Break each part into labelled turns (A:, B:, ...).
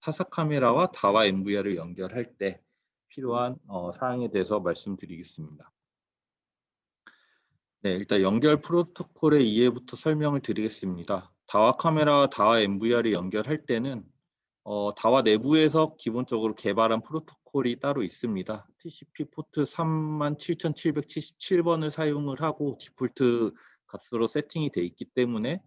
A: 타사 카메라와 다와 MVR을 연결할 때 필요한 사항에 대해서 말씀드리겠습니다. 네, 일단 연결 프로토콜의 이해부터 설명을 드리겠습니다. 다와 카메라와 다와 MVR을 연결할 때는 다와 내부에서 기본적으로 개발한 프로토콜이 따로 있습니다. TCP 포트 37,777번을 사용을 하고 디폴트 값으로 세팅이 돼 있기 때문에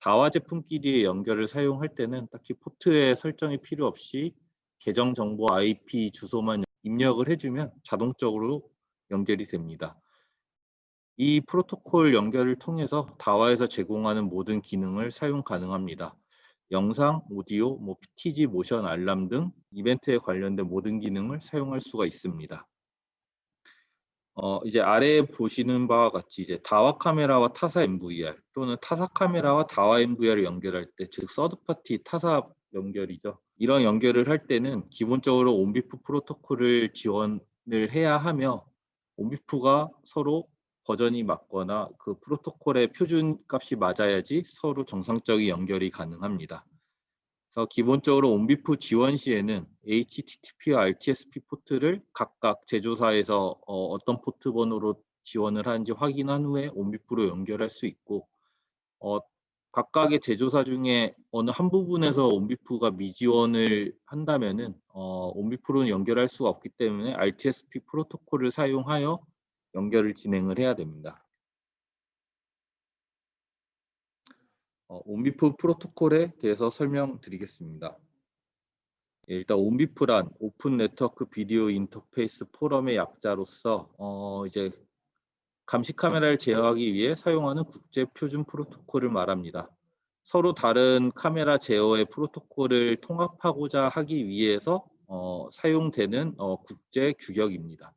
A: 다와 제품끼리의 연결을 사용할 때는 딱히 포트의 설정이 필요 없이 계정 정보 IP 주소만 입력을 해주면 자동적으로 연결이 됩니다. 이 프로토콜 연결을 통해서 다와에서 제공하는 모든 기능을 사용 가능합니다. 영상, 오디오, PTG, 모션, 알람 등 이벤트에 관련된 모든 기능을 사용할 수가 있습니다. 이제 아래에 보시는 바와 같이 이제 다와 카메라와 타사 MVR 또는 타사 카메라와 다와 MVR을 연결할 때, 즉 서드 파티 타사 연결이죠. 이런 연결을 할 때는 기본적으로 온비프 프로토콜을 지원을 해야 하며 온비프가 서로 버전이 맞거나 그 프로토콜의 표준 값이 맞아야지 서로 정상적인 연결이 가능합니다. 그래서 기본적으로 온비프 지원 시에는 HTTP와 RTSP 포트를 각각 제조사에서 어떤 포트 번호로 지원을 하는지 확인한 후에 온비프로 연결할 수 있고, 어, 각각의 제조사 중에 어느 한 부분에서 온비프가 미지원을 한다면은 온비프로는 연결할 수가 없기 때문에 RTSP 프로토콜을 사용하여 연결을 진행을 해야 됩니다. 온비프 프로토콜에 대해서 설명드리겠습니다. 일단 온비프란 오픈 네트워크 비디오 인터페이스 포럼의 약자로서 이제 감시 카메라를 제어하기 위해 사용하는 국제 표준 프로토콜을 말합니다. 서로 다른 카메라 제어의 프로토콜을 통합하고자 하기 위해서 사용되는 국제 규격입니다.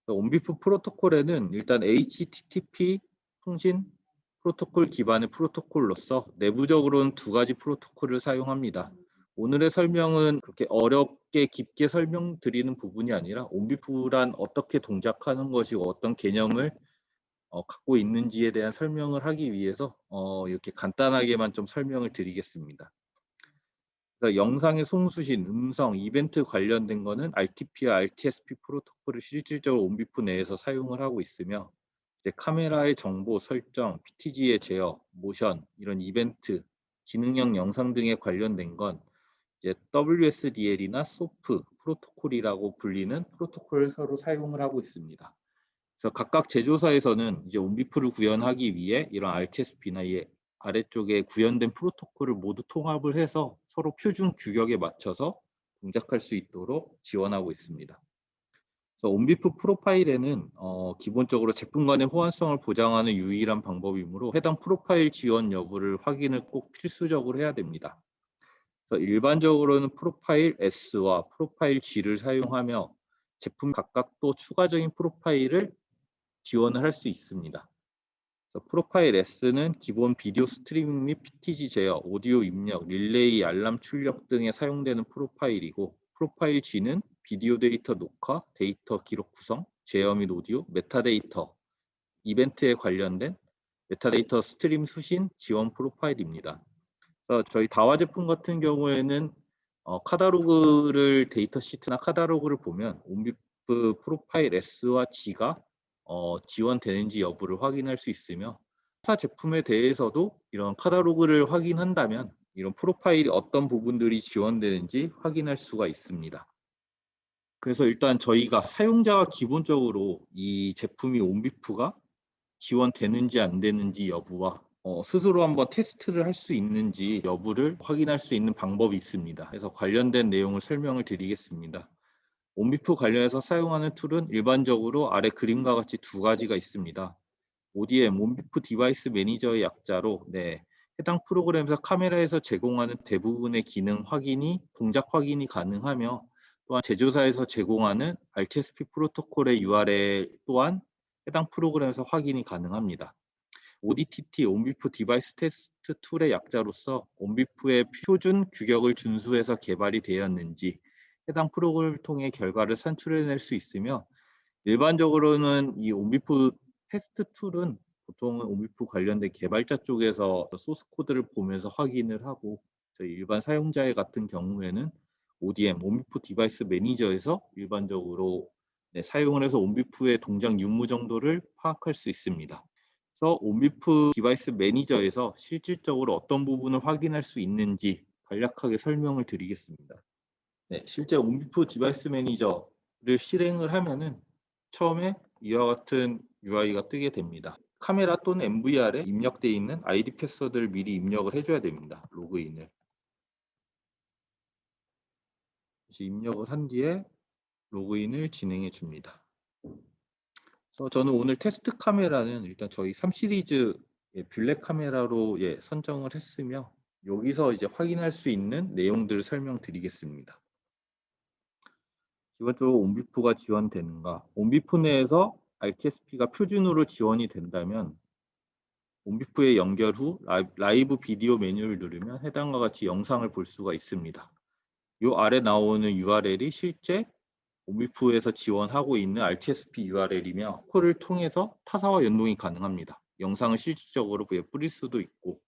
A: 온비프 프로토콜에는 일단 HTTP 통신 프로토콜 기반의 프로토콜로서 내부적으로는 두 가지 프로토콜을 사용합니다. 오늘의 설명은 그렇게 어렵게 깊게 설명드리는 부분이 아니라 온비프란 어떻게 동작하는 것이고 어떤 개념을 갖고 있는지에 대한 설명을 하기 위해서 이렇게 간단하게만 좀 설명을 드리겠습니다. 그래서 영상의 송수신, 음성, 이벤트 관련된 거는 RTP와 RTSP 프로토콜을 실질적으로 온비프 내에서 사용을 하고 있으며, 이제 카메라의 정보 설정, PTG의 제어, 모션, 이런 이벤트, 기능형 영상 등에 관련된 건 이제 WSDL이나 SOF 프로토콜이라고 불리는 프로토콜을 서로 사용을 하고 있습니다. 그래서 각각 제조사에서는 이제 온비프를 구현하기 위해 이런 RTSP나 이 아래쪽에 구현된 프로토콜을 모두 통합을 해서 서로 표준 규격에 맞춰서 동작할 수 있도록 지원하고 있습니다. 그래서 온비프 프로파일에는 기본적으로 제품 간의 호환성을 보장하는 유일한 방법이므로 해당 프로파일 지원 여부를 확인을 꼭 필수적으로 해야 됩니다. 그래서 일반적으로는 프로파일 S와 프로파일 G를 사용하며 제품 각각 또 추가적인 프로파일을 지원을 할 수 있습니다. 프로파일 S는 기본 비디오 스트리밍 및 PTG 제어, 오디오 입력, 릴레이, 알람 출력 등에 사용되는 프로파일이고, 프로파일 G는 비디오 데이터 녹화, 데이터 기록 구성, 제어 및 오디오, 메타데이터, 이벤트에 관련된 메타데이터 스트림 수신 지원 프로파일입니다. 저희 다와 제품 같은 경우에는 카다로그를 데이터 시트나 카다로그를 보면 온비프 프로파일 S와 G가 지원되는지 여부를 확인할 수 있으며, 타사 제품에 대해서도 이런 카다로그를 확인한다면 이런 프로파일이 어떤 부분들이 지원되는지 확인할 수가 있습니다. 그래서 일단 저희가 사용자가 기본적으로 이 제품이 온비프가 지원되는지 안 되는지 여부와 스스로 한번 테스트를 할 수 있는지 여부를 확인할 수 있는 방법이 있습니다. 그래서 관련된 내용을 설명을 드리겠습니다. 온비프 관련해서 사용하는 툴은 일반적으로 아래 그림과 같이 두 가지가 있습니다. ODM, 온비프 디바이스 매니저의 약자로 해당 프로그램에서 카메라에서 제공하는 대부분의 기능 확인이, 동작 확인이 가능하며, 또한 제조사에서 제공하는 RTSP 프로토콜의 URL 또한 해당 프로그램에서 확인이 가능합니다. ODTT, 온비프 디바이스 테스트 툴의 약자로서 온비프의 표준 규격을 준수해서 개발이 되었는지 해당 프로그램을 통해 결과를 산출해낼 수 있으며, 일반적으로는 이 온비프 테스트 툴은 보통은 온비프 관련된 개발자 쪽에서 소스 코드를 보면서 확인을 하고, 저희 일반 사용자의 같은 경우에는 ODM, 온비프 디바이스 매니저에서 일반적으로 사용을 해서 온비프의 동작 유무 정도를 파악할 수 있습니다. 그래서 온비프 디바이스 매니저에서 실질적으로 어떤 부분을 확인할 수 있는지 간략하게 설명을 드리겠습니다. 실제 온비프 디바이스 매니저를 실행을 하면은 처음에 이와 같은 UI가 뜨게 됩니다. 카메라 또는 MVR에 입력되어 있는 ID 패스워드를 미리 입력을 해줘야 됩니다. 로그인을. 입력을 한 뒤에 로그인을 진행해 줍니다. 그래서 저는 오늘 테스트 카메라는 일단 저희 3 시리즈 블랙 카메라로 선정을 했으며 여기서 이제 확인할 수 있는 내용들을 설명드리겠습니다. 기본적으로 온비프가 지원되는가? 온비프 내에서 RTSP가 표준으로 지원이 된다면 온비프에 연결 후 라이브 비디오 메뉴를 누르면 해당과 같이 영상을 볼 수가 있습니다. 이 아래 나오는 URL이 실제 온비프에서 지원하고 있는 RTSP URL이며 콜을 통해서 타사와 연동이 가능합니다. 영상을 실질적으로 그에 뿌릴 수도 있고.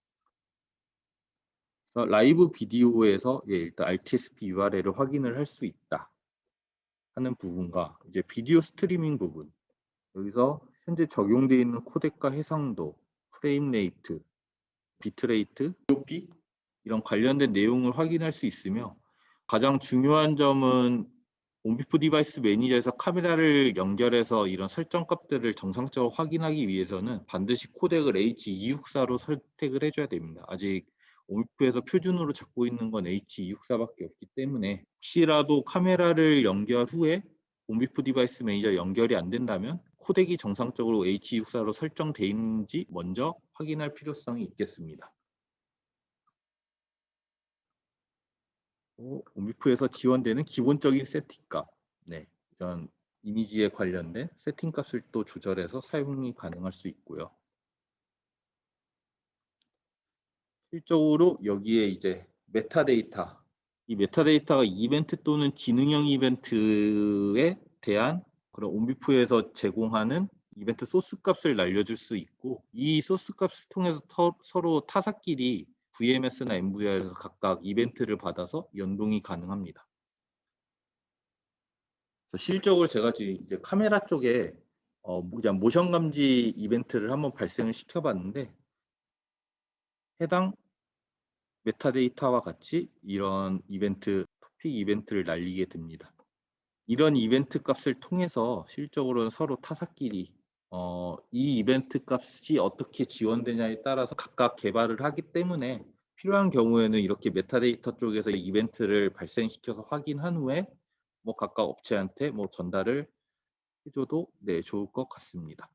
A: 그래서 라이브 비디오에서 일단 RTSP URL을 확인을 할 수 있다 하는 부분과 이제 비디오 스트리밍 부분, 여기서 현재 적용되어 있는 코덱과 해상도, 프레임 레이트, 비트레이트, DOP 이런 관련된 내용을 확인할 수 있으며 가장 중요한 점은 온비프 디바이스 매니저에서 카메라를 연결해서 이런 설정 값들을 정상적으로 확인하기 위해서는 반드시 코덱을 H264로 선택을 해줘야 됩니다. 아직 온비프에서 표준으로 잡고 있는 건 H264밖에 없기 때문에 혹시라도 카메라를 연결 후에 온비프 디바이스 매니저 연결이 안 된다면 코덱이 정상적으로 H264로 설정되어 있는지 먼저 확인할 필요성이 있겠습니다. 온비프에서 지원되는 기본적인 세팅값, 이런 이미지에 관련된 세팅값을 또 조절해서 사용이 가능할 수 있고요. 실적으로 여기에 이제 메타데이터, 이 메타데이터가 이벤트 또는 지능형 이벤트에 대한 그런 온비프에서 제공하는 이벤트 소스 값을 날려줄 수 있고 이 소스 값을 통해서 서로 타사끼리 VMS나 MVR에서 각각 이벤트를 받아서 연동이 가능합니다. 그래서 실적으로 제가 지금 이제 카메라 쪽에 그냥 모션 감지 이벤트를 한번 발생을 시켜봤는데 해당 메타데이터와 같이 이런 이벤트, 토픽 이벤트를 날리게 됩니다. 이런 이벤트 값을 통해서 실적으로는 서로 타사끼리 이 이벤트 값이 어떻게 지원되냐에 따라서 각각 개발을 하기 때문에 필요한 경우에는 이렇게 메타데이터 쪽에서 이벤트를 발생시켜서 확인한 후에 각각 업체한테 전달을 해줘도 좋을 것 같습니다.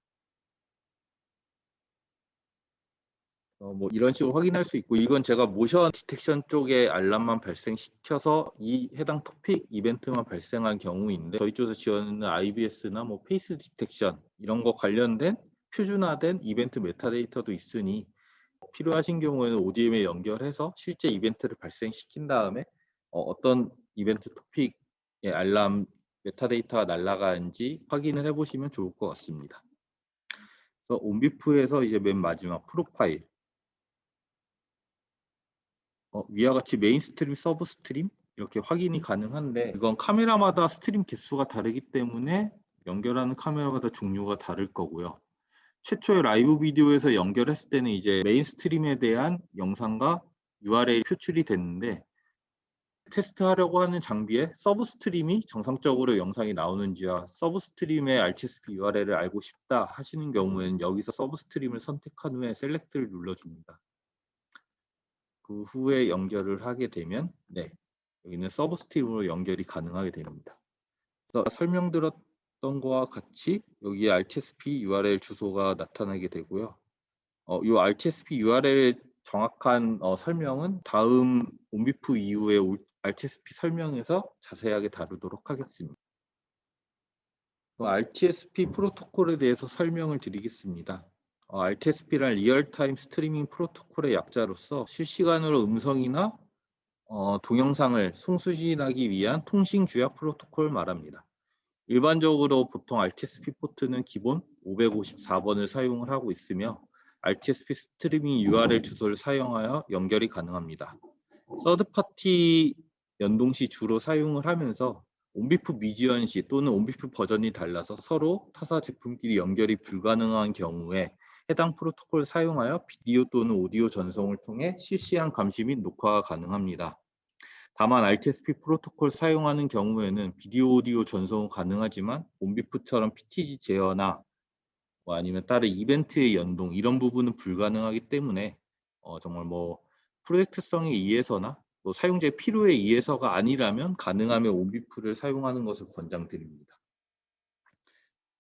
A: 이런 식으로 확인할 수 있고 이건 제가 모션 디텍션 쪽에 알람만 발생시켜서 이 해당 토픽 이벤트만 발생한 경우인데 저희 쪽에서 지원하는 IBS나 페이스 디텍션 이런 거 관련된 표준화된 이벤트 메타데이터도 있으니 필요하신 경우에는 ODM에 연결해서 실제 이벤트를 발생시킨 다음에 어떤 이벤트 토픽의 알람 메타데이터가 날아가는지 확인을 해보시면 좋을 것 같습니다. 그래서 온비프에서 이제 맨 마지막 프로파일 위와 같이 메인 스트림, 서브 스트림 이렇게 확인이 가능한데 이건 카메라마다 스트림 개수가 다르기 때문에 연결하는 카메라마다 종류가 다를 거고요. 최초의 라이브 비디오에서 연결했을 때는 이제 메인 스트림에 대한 영상과 URL이 표출이 됐는데 테스트하려고 하는 장비에 서브 스트림이 정상적으로 영상이 나오는지와 서브 스트림의 RTSP URL을 알고 싶다 하시는 경우에는 여기서 서브 스트림을 선택한 후에 셀렉트를 눌러줍니다. 그 후에 연결을 하게 되면 여기는 서브 스트림으로 연결이 가능하게 됩니다. 그래서 설명드렸던 거와 같이 여기에 RTSP URL 주소가 나타나게 되고요. 이 RTSP URL의 정확한 설명은 다음 온비프 이후의 RTSP 설명에서 자세하게 다루도록 하겠습니다. RTSP 프로토콜에 대해서 설명을 드리겠습니다. RTSP란 리얼타임 스트리밍 프로토콜의 약자로서 실시간으로 음성이나 동영상을 송수신하기 위한 통신 규약 프로토콜을 말합니다. 일반적으로 보통 RTSP 포트는 기본 554번을 사용을 하고 있으며 RTSP 스트리밍 URL 주소를 사용하여 연결이 가능합니다. 서드 파티 연동 시 주로 사용을 하면서 온비프 미지연 시 또는 온비프 버전이 달라서 서로 타사 제품끼리 연결이 불가능한 경우에 해당 프로토콜을 사용하여 비디오 또는 오디오 전송을 통해 실시간 감시 및 녹화가 가능합니다. 다만 RTSP 프로토콜 사용하는 경우에는 비디오 오디오 전송은 가능하지만 온비프처럼 PTG 제어나 아니면 다른 이벤트의 연동 이런 부분은 불가능하기 때문에 정말 프로젝트성에 의해서나 사용자의 필요에 의해서가 아니라면 가능하면 온비프를 사용하는 것을 권장드립니다.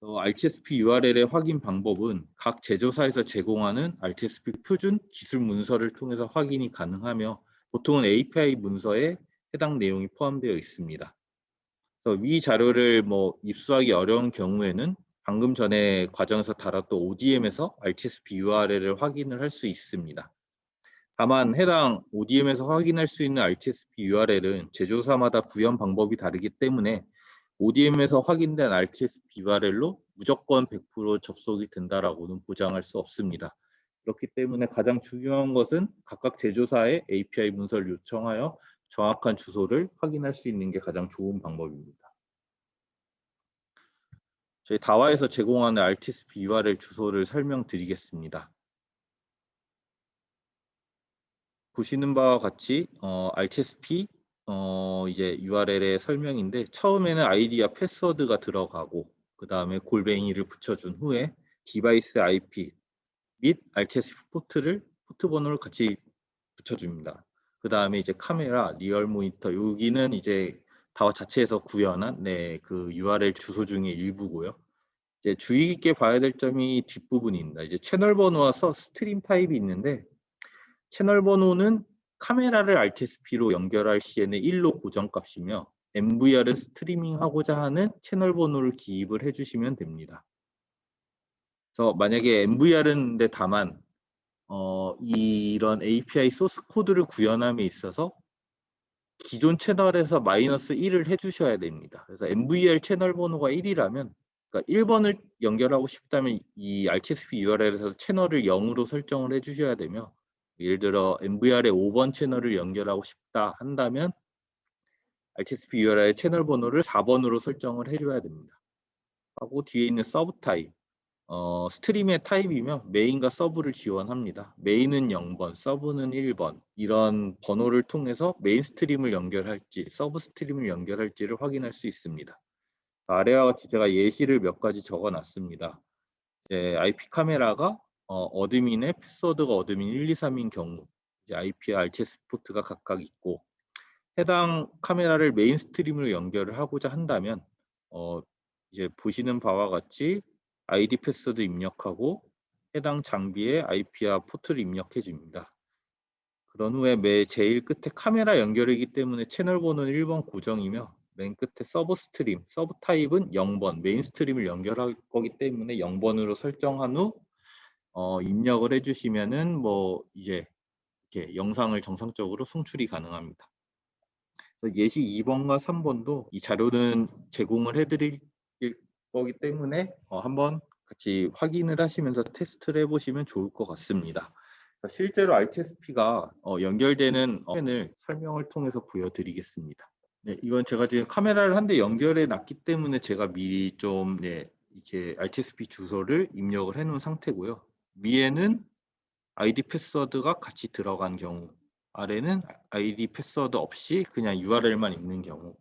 A: RTSP URL의 확인 방법은 각 제조사에서 제공하는 RTSP 표준 기술 문서를 통해서 확인이 가능하며 보통은 API 문서에 해당 내용이 포함되어 있습니다. 위 자료를 입수하기 어려운 경우에는 방금 전에 과정에서 다뤘던 ODM에서 RTSP URL을 확인을 할 수 있습니다. 다만 해당 ODM에서 확인할 수 있는 RTSP URL은 제조사마다 구현 방법이 다르기 때문에 ODM에서 확인된 RTSP URL로 무조건 100% 접속이 된다라고는 보장할 수 없습니다. 그렇기 때문에 가장 중요한 것은 각각 제조사의 API 문서를 요청하여 정확한 주소를 확인할 수 있는 게 가장 좋은 방법입니다. 저희 다와에서 제공하는 RTSP URL 주소를 설명드리겠습니다. 보시는 바와 같이 RTSP 이제 URL의 설명인데 처음에는 아이디와 패스워드가 들어가고 그 다음에 골뱅이를 붙여준 후에 디바이스 IP 및 RTSP 포트 번호를 같이 붙여줍니다. 그 다음에 이제 카메라, 리얼 모니터 여기는 이제 다와 자체에서 구현한 그 URL 주소 중에 일부고요. 이제 주의 깊게 봐야 될 점이 뒷부분입니다. 이제 채널 번호와 스트림 타입이 있는데 채널 번호는 카메라를 RTSP로 연결할 시에는 1로 고정값이며 MVR은 스트리밍하고자 하는 채널 번호를 기입을 해주시면 됩니다. 그래서 만약에 MVR인데 다만 이런 API 소스 코드를 구현함에 있어서 기존 채널에서 -1을 해주셔야 됩니다. 그래서 MVR 채널 번호가 1이라면 그러니까 1번을 연결하고 싶다면 이 RTSP URL에서 채널을 0으로 설정을 해주셔야 되며 예를 들어 MVR의 5번 채널을 연결하고 싶다 한다면 RTSP URL의 채널 번호를 4번으로 설정을 해줘야 됩니다. 하고 뒤에 있는 서브 타입 스트림의 타입이며 메인과 서브를 지원합니다. 메인은 0번, 서브는 1번 이런 번호를 통해서 메인 스트림을 연결할지 서브 스트림을 연결할지를 확인할 수 있습니다. 아래와 같이 제가 예시를 몇 가지 적어놨습니다. IP 카메라가 어드민의 패스워드가 어드민 1, 2, 3인 경우 이제 IP와 RTS 포트가 각각 있고 해당 카메라를 메인 스트림으로 연결을 하고자 한다면 이제 보시는 바와 같이 ID 패스워드 입력하고 해당 장비의 IP와 포트를 입력해 줍니다. 그런 후에 제일 끝에 카메라 연결이기 때문에 채널 번호는 1번 고정이며 맨 끝에 서브 스트림, 서브 타입은 0번, 메인 스트림을 연결할 거기 때문에 0번으로 설정한 후 입력을 해주시면은 이제 이렇게 영상을 정상적으로 송출이 가능합니다. 그래서 예시 2번과 3번도 이 자료는 제공을 해드릴 거기 때문에 한번 같이 확인을 하시면서 테스트를 해보시면 좋을 것 같습니다. 실제로 RTSP가 연결되는 화면을 설명을 통해서 보여드리겠습니다. 네, 이건 제가 지금 카메라를 한 대 연결해 놨기 때문에 제가 미리 좀 이렇게 RTSP 주소를 입력을 해 놓은 상태고요. 위에는 ID 패스워드가 같이 들어간 경우, 아래는 ID 패스워드 없이 그냥 URL만 있는 경우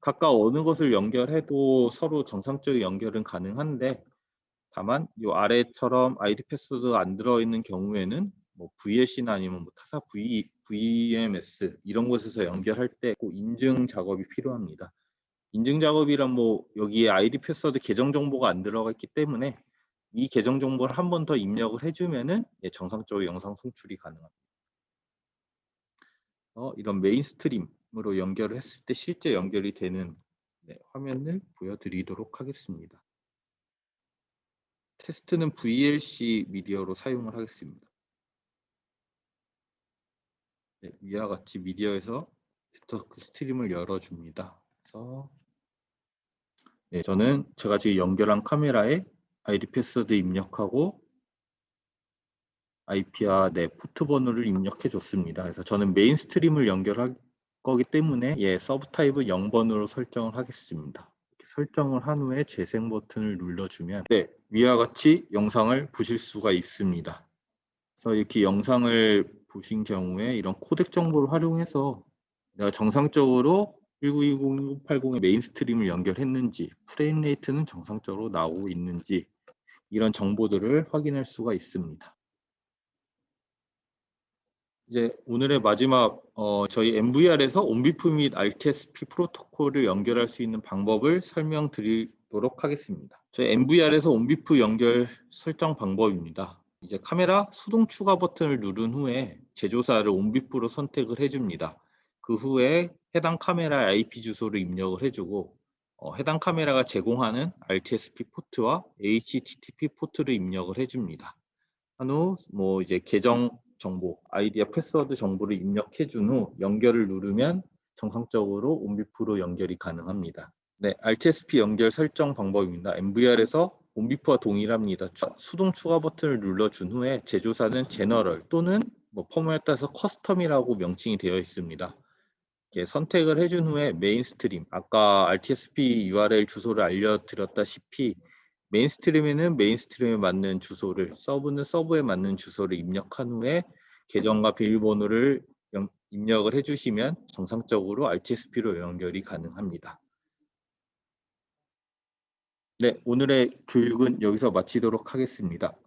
A: 각각 어느 것을 연결해도 서로 정상적인 연결은 가능한데 다만 이 아래처럼 ID 패스워드가 안 들어있는 경우에는 VLC나 아니면 타사 VMS 이런 곳에서 연결할 때 꼭 인증 작업이 필요합니다. 인증 작업이란 여기에 ID 패스워드 계정 정보가 안 들어가 있기 때문에 이 계정 정보를 한 번 더 입력을 해주면은 정상적으로 영상 송출이 가능합니다. 이런 메인 스트림으로 연결을 했을 때 실제 연결이 되는 화면을 보여드리도록 하겠습니다. 테스트는 VLC 미디어로 사용을 하겠습니다. 위와 같이 미디어에서 네트워크 스트림을 열어줍니다. 그래서 저는 제가 지금 연결한 카메라에 ID 패스워드 입력하고 IP와 포트 번호를 입력해 줬습니다. 그래서 저는 메인 스트림을 연결할 거기 때문에 서브 타입을 0번으로 설정을 하겠습니다. 이렇게 설정을 한 후에 재생 버튼을 눌러주면 위와 같이 영상을 보실 수가 있습니다. 그래서 이렇게 영상을 보신 경우에 이런 코덱 정보를 활용해서 내가 정상적으로 1920-1980의 메인 스트림을 연결했는지, 프레임 레이트는 정상적으로 나오고 있는지 이런 정보들을 확인할 수가 있습니다. 이제 오늘의 마지막 저희 MVR에서 온비프 및 RTSP 프로토콜을 연결할 수 있는 방법을 설명드리도록 하겠습니다. 저희 MVR에서 온비프 연결 설정 방법입니다. 이제 카메라 수동 추가 버튼을 누른 후에 제조사를 온비프로 선택을 해줍니다. 그 후에 해당 카메라 IP 주소를 입력을 해주고 해당 카메라가 제공하는 RTSP 포트와 HTTP 포트를 입력을 해줍니다. 한 후 이제 계정 정보, 아이디와 패스워드 정보를 입력해 준 후 연결을 누르면 정상적으로 온비프로 연결이 가능합니다. RTSP 연결 설정 방법입니다. MVR에서 온비프와 동일합니다. 수동 추가 버튼을 눌러준 후에 제조사는 제너럴 또는 펌웨어에 따라서 커스텀이라고 명칭이 되어 있습니다. 이렇게 선택을 해준 후에 메인 스트림, 아까 RTSP URL 주소를 알려드렸다시피 메인 스트림에는 메인 스트림에 맞는 주소를, 서브는 서브에 맞는 주소를 입력한 후에 계정과 비밀번호를 입력을 해주시면 정상적으로 RTSP로 연결이 가능합니다. 오늘의 교육은 여기서 마치도록 하겠습니다.